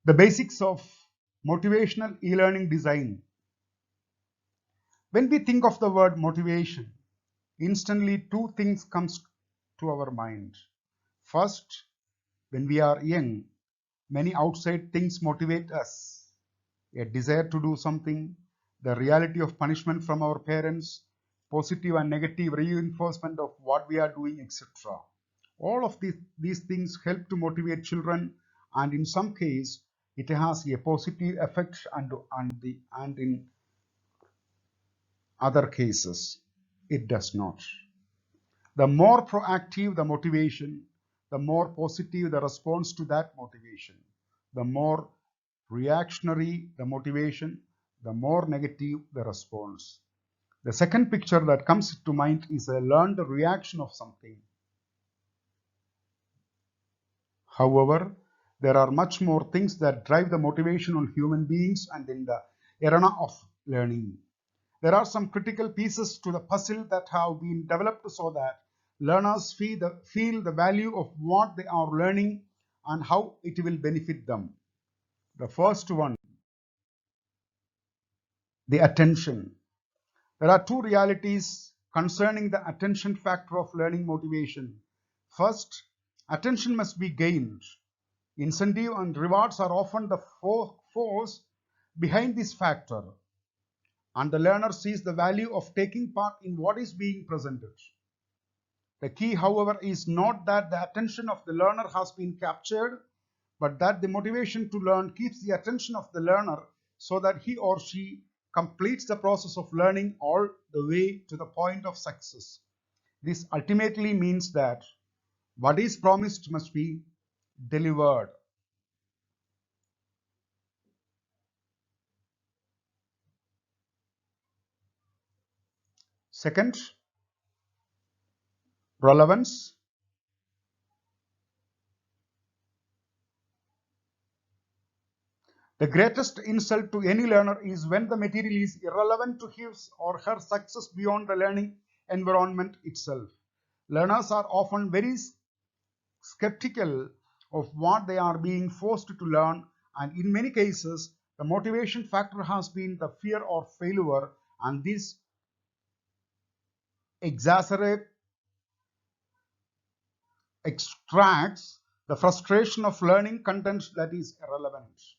The basics of motivational e-learning design. When we think of the word motivation, instantly two things comes to our mind. First, when we are young, many outside things motivate us. A desire to do something, the reality of punishment from our parents, positive and negative reinforcement of what we are doing, etc. All of these things help to motivate children, and in some case, it has a positive effect, and in other cases, it does not. The more proactive the motivation, the more positive the response to that motivation. The more reactionary the motivation, the more negative the response. The second picture that comes to mind is a learned reaction of something. However, there are much more things that drive the motivation on human beings and in the arena of learning. There are some critical pieces to the puzzle that have been developed so that learners feel the value of what they are learning and how it will benefit them. The first one, the attention. There are two realities concerning the attention factor of learning motivation. First, attention must be gained. Incentive and rewards are often the force behind this factor, and the learner sees the value of taking part in what is being presented. The key, however, is not that the attention of the learner has been captured, but that the motivation to learn keeps the attention of the learner so that he or she completes the process of learning all the way to the point of success. This ultimately means that what is promised must be delivered. Second, relevance. The greatest insult to any learner is when the material is irrelevant to his or her success beyond the learning environment itself. Learners are often very skeptical of what they are being forced to learn, and in many cases, the motivation factor has been the fear of failure, and this extracts the frustration of learning content that is irrelevant.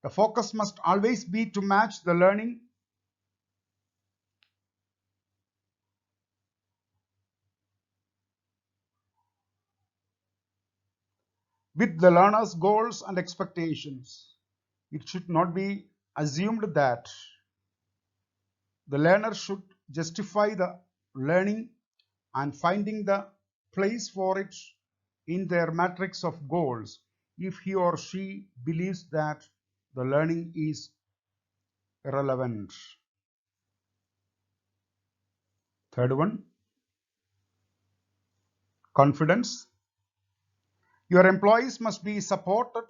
The focus must always be to match the learning with the learner's goals and expectations. It should not be assumed that the learner should justify the learning and finding the place for it in their matrix of goals if he or she believes that the learning is irrelevant. Third one, confidence. Your employees must be supported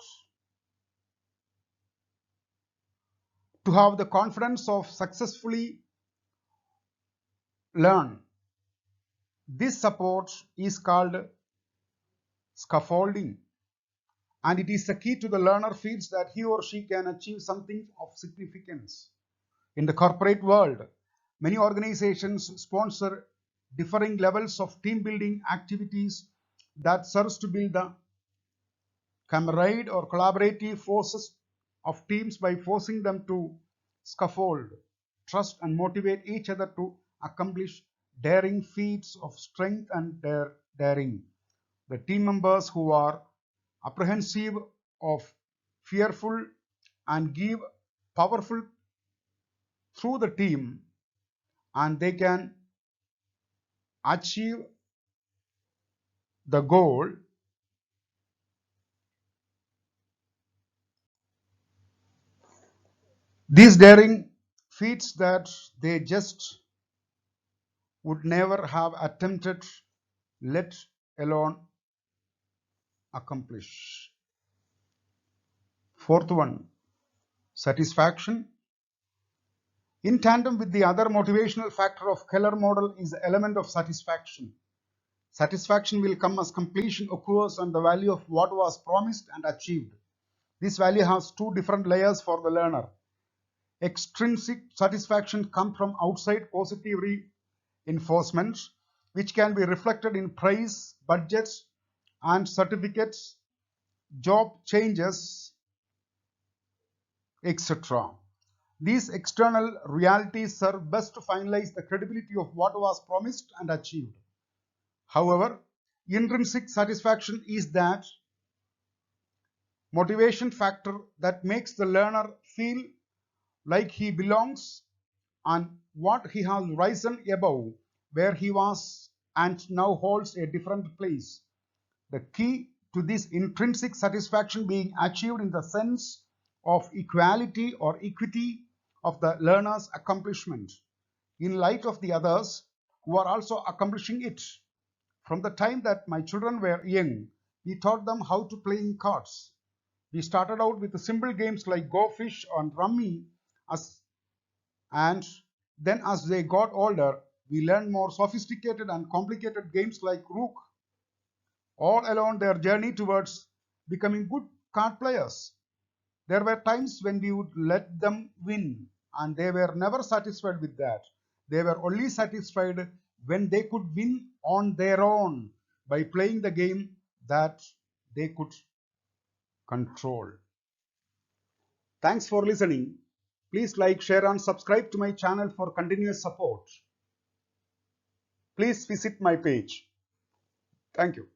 to have the confidence of successfully learn. This support is called scaffolding, and it is the key to the learner feels that he or she can achieve something of significance. In the corporate world, many organizations sponsor differing levels of team building activities that serves to build the camaraderie or collaborative forces of teams by forcing them to scaffold, trust, and motivate each other to accomplish daring feats of strength and daring. The team members who are apprehensive of fearful and give powerful through the team, and they can achieve the goal. These daring feats that they just would never have attempted, let alone accomplish. Fourth one, satisfaction. In tandem with the other motivational factor of Keller model is the element of satisfaction. Satisfaction will come as completion occurs and the value of what was promised and achieved. This value has two different layers for the learner. Extrinsic satisfaction comes from outside positive reinforcement, which can be reflected in praise, budgets, and certificates, job changes, etc. These external realities serve best to finalize the credibility of what was promised and achieved. However, intrinsic satisfaction is that motivation factor that makes the learner feel like he belongs and what he has risen above where he was and now holds a different place. The key to this intrinsic satisfaction being achieved in the sense of equality or equity of the learner's accomplishment in light of the others who are also accomplishing it. From the time that my children were young, we taught them how to play in cards. We started out with simple games like Go Fish and Rummy, and then as they got older, we learned more sophisticated and complicated games like Rook. All along their journey towards becoming good card players, there were times when we would let them win, and they were never satisfied with that. They were only satisfied when they could win on their own by playing the game that they could control. Thanks for listening. Please like, share, and subscribe to my channel for continuous support. Please visit my page. Thank you.